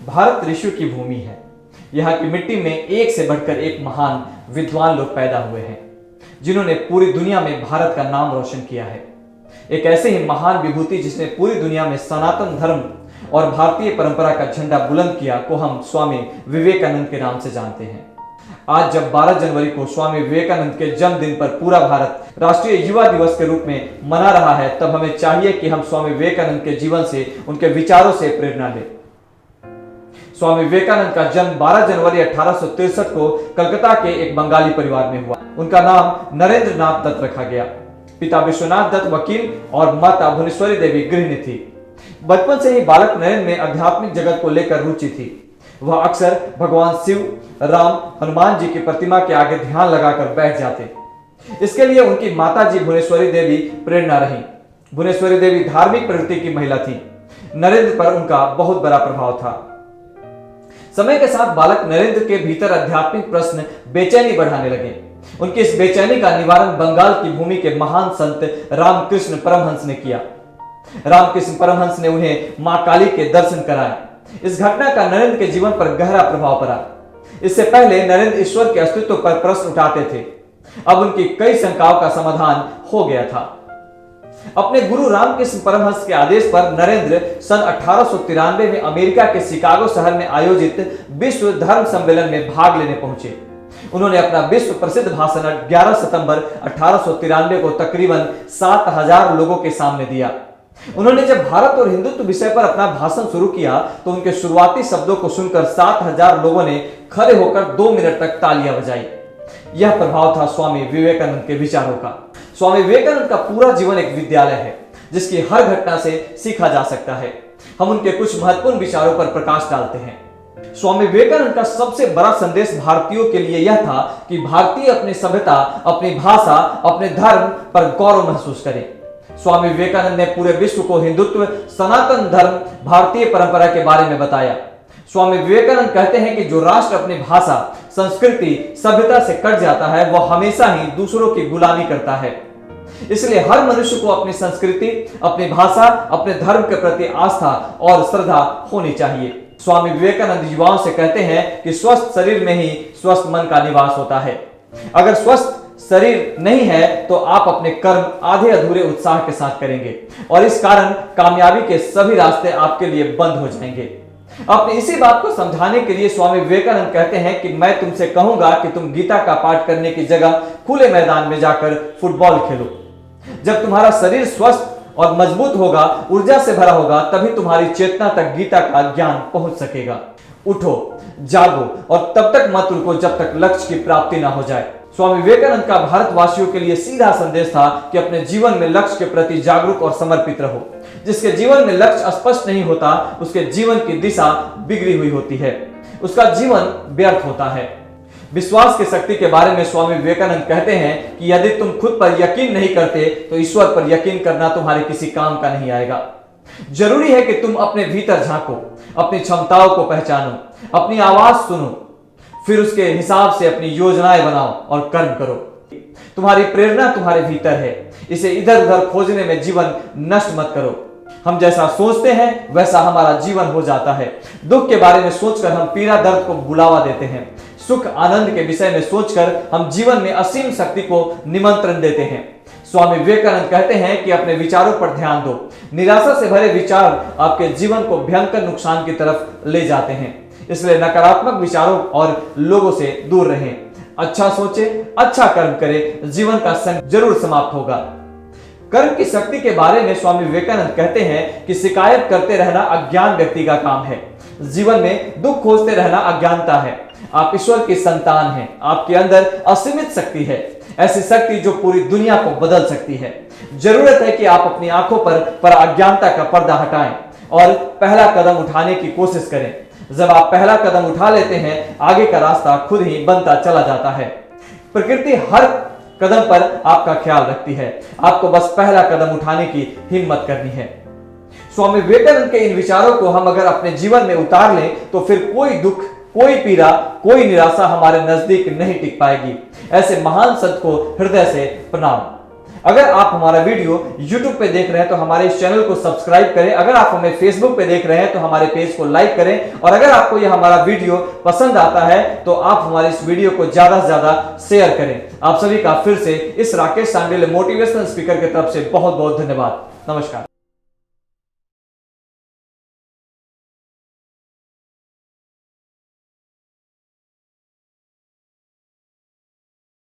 भारत ऋषियों की भूमि है। यहाँ की मिट्टी में एक से बढ़कर एक महान विद्वान लोग पैदा हुए हैं, जिन्होंने पूरी दुनिया में भारत का नाम रोशन किया है। एक ऐसे ही महान विभूति जिसने पूरी दुनिया में सनातन धर्म और भारतीय परंपरा का झंडा बुलंद किया को हम स्वामी विवेकानंद के नाम से जानते हैं। आज जब 12 जनवरी को स्वामी विवेकानंद के जन्मदिन पर पूरा भारत राष्ट्रीय युवा दिवस के रूप में मना रहा है, तब हमें चाहिए कि हम स्वामी विवेकानंद के जीवन से, उनके विचारों से प्रेरणा लें। स्वामी विवेकानंद का जन्म 12 जनवरी 1863 को कलकत्ता के एक बंगाली परिवार में हुआ। उनका नाम नरेंद्र नाथ दत्त रखा गया। पिता विश्वनाथ दत्त वकील और माता भुवनेश्वरी देवी गृहिणी थी। बचपन से ही बालक नरेंद्र में आध्यात्मिक जगत को लेकर रुचि थी। वह अक्सर भगवान शिव, राम, हनुमान जी की प्रतिमा के आगे ध्यान लगाकर बैठ जाते। इसके लिए उनकी माता जी भुवनेश्वरी देवी प्रेरणा रही। भुवनेश्वरी देवी धार्मिक प्रवृत्ति की महिला थी। नरेंद्र पर उनका बहुत बड़ा प्रभाव था। समय के साथ बालक नरेंद्र के भीतर आध्यात्मिक प्रश्न बेचैनी बढ़ाने लगे। उनकी इस बेचैनी का निवारण बंगाल की भूमि के महान संत रामकृष्ण परमहंस ने किया। रामकृष्ण परमहंस ने उन्हें मां काली के दर्शन कराए। इस घटना का नरेंद्र के जीवन पर गहरा प्रभाव पड़ा। इससे पहले नरेंद्र ईश्वर के अस्तित्व पर प्रश्न उठाते थे। अब उनकी कई शंकाओं का समाधान हो गया था। अपने गुरु रामकृष्ण परमहंस के आदेश पर नरेंद्र सन 1893 में अमेरिका के शिकागो शहर में आयोजित विश्व धर्म सम्मेलन में भाग लेने पहुंचे। उन्होंने अपना विश्व प्रसिद्ध भाषण 11 सितंबर 1893 को तकरीबन 7000 लोगों के सामने दिया। उन्होंने जब भारत और हिंदुत्व विषय पर अपना भाषण शुरू किया तो उनके शुरुआती शब्दों को सुनकर 7000 लोगों ने खड़े होकर 2 मिनट तक तालियां बजाई। यह प्रभाव था स्वामी विवेकानंद के विचारों का। स्वामी विवेकानंद का पूरा जीवन एक विद्यालय है, जिसकी हर घटना से सीखा जा सकता है। हम उनके कुछ महत्वपूर्ण विचारों पर प्रकाश डालते हैं। स्वामी विवेकानंद का सबसे बड़ा संदेश भारतीयों के लिए यह था कि भारतीय अपनी सभ्यता, अपनी भाषा, अपने धर्म पर गौरव महसूस करें। स्वामी विवेकानंद ने पूरे विश्व को हिंदुत्व, सनातन धर्म, भारतीय परंपरा के बारे में बताया। स्वामी विवेकानंद कहते हैं कि जो राष्ट्र अपनी भाषा, संस्कृति, सभ्यता से कट जाता है, वह हमेशा ही दूसरों की गुलामी करता है। इसलिए हर मनुष्य को अपनी संस्कृति, अपनी भाषा, अपने धर्म के प्रति आस्था और श्रद्धा होनी चाहिए। स्वामी विवेकानंद युवाओं से कहते हैं कि स्वस्थ शरीर में ही स्वस्थ मन का निवास होता है। अगर स्वस्थ शरीर नहीं है तो आप अपने कर्म आधे अधूरे उत्साह के साथ करेंगे और इस कारण कामयाबी के सभी रास्ते आपके लिए बंद हो जाएंगे। अपनी इसी बात को समझाने के लिए स्वामी विवेकानंद कहते हैं कि मैं तुमसे कहूंगा कि तुम गीता का पाठ करने की जगह खुले मैदान में जाकर फुटबॉल खेलो। जब तुम्हारा शरीर स्वस्थ और मजबूत होगा, ऊर्जा से भरा होगा, तभी तुम्हारी चेतना तक गीता का ज्ञान पहुंच सकेगा। उठो, जागो और तब तक मत रुको जब तक लक्ष्य की प्राप्ति ना हो जाए। स्वामी विवेकानंद का भारतवासियों के लिए सीधा संदेश था कि अपने जीवन में लक्ष्य के प्रति जागरूक और समर्पित रहो। जिसके जीवन में लक्ष्य स्पष्ट नहीं होता, उसके जीवन की दिशा बिगड़ी हुई होती है, उसका जीवन व्यर्थ होता है। विश्वास की शक्ति के बारे में स्वामी विवेकानंद कहते हैं कि यदि तुम खुद पर यकीन नहीं करते तो ईश्वर पर यकीन करना तुम्हारे किसी काम का नहीं आएगा। जरूरी है कि तुम अपने भीतर झांको, अपनी क्षमताओं को पहचानो, अपनी आवाज सुनो, फिर उसके हिसाब से अपनी योजनाएं बनाओ और कर्म करो। तुम्हारी प्रेरणा तुम्हारे भीतर है, इसे इधर उधर खोजने में जीवन नष्ट मत करो। हम जैसा सोचते हैं वैसा हमारा जीवन हो जाता है। दुख के बारे में सोचकर हम पीड़ा दर्द को बुलावा देते हैं। सुख आनंद के विषय में सोचकर हम जीवन में असीम शक्ति को निमंत्रण देते हैं। स्वामी विवेकानंद कहते हैं कि अपने विचारों पर ध्यान दो। निराशा से भरे विचार आपके जीवन को भयंकर नुकसान की तरफ ले जाते हैं। इसलिए नकारात्मक विचारों और लोगों से दूर रहें। अच्छा सोचें, अच्छा कर्म करें, जीवन का संघर्ष जरूर समाप्त होगा। कर्म की शक्ति के बारे में स्वामी विवेकानंद कहते हैं कि शिकायत करते रहना अज्ञान व्यक्ति का काम है। जीवन में दुख खोजते रहना अज्ञानता है। आप ईश्वर की संतान हैं। आपके अंदर असीमित शक्ति है, ऐसी शक्ति जो पूरी दुनिया को बदल सकती है। जरूरत है कि आप अपनी आंखों पर अज्ञानता का पर्दा हटाएं और पहला कदम उठाने की कोशिश करें। जब आप पहला कदम उठा लेते हैं, आगे का रास्ता खुद ही बनता चला जाता है। प्रकृति हर कदम पर आपका ख्याल रखती है। आपको बस पहला कदम उठाने की हिम्मत करनी है। स्वामी विवेकानंद के इन विचारों को हम अगर अपने जीवन में उतार लें तो फिर कोई दुख, कोई पीड़ा, कोई निराशा हमारे नजदीक नहीं टिक पाएगी। ऐसे महान संत को हृदय से प्रणाम। अगर आप हमारा वीडियो YouTube पे देख रहे हैं तो हमारे इस चैनल को सब्सक्राइब करें। अगर आप हमें Facebook पे देख रहे हैं तो हमारे पेज को लाइक करें। और अगर आपको यह हमारा वीडियो पसंद आता है तो आप हमारे इस वीडियो को ज्यादा से ज्यादा शेयर करें। आप सभी का फिर से इस राकेश सांडिल्य मोटिवेशनल स्पीकर की तरफ से बहुत बहुत धन्यवाद। नमस्कार।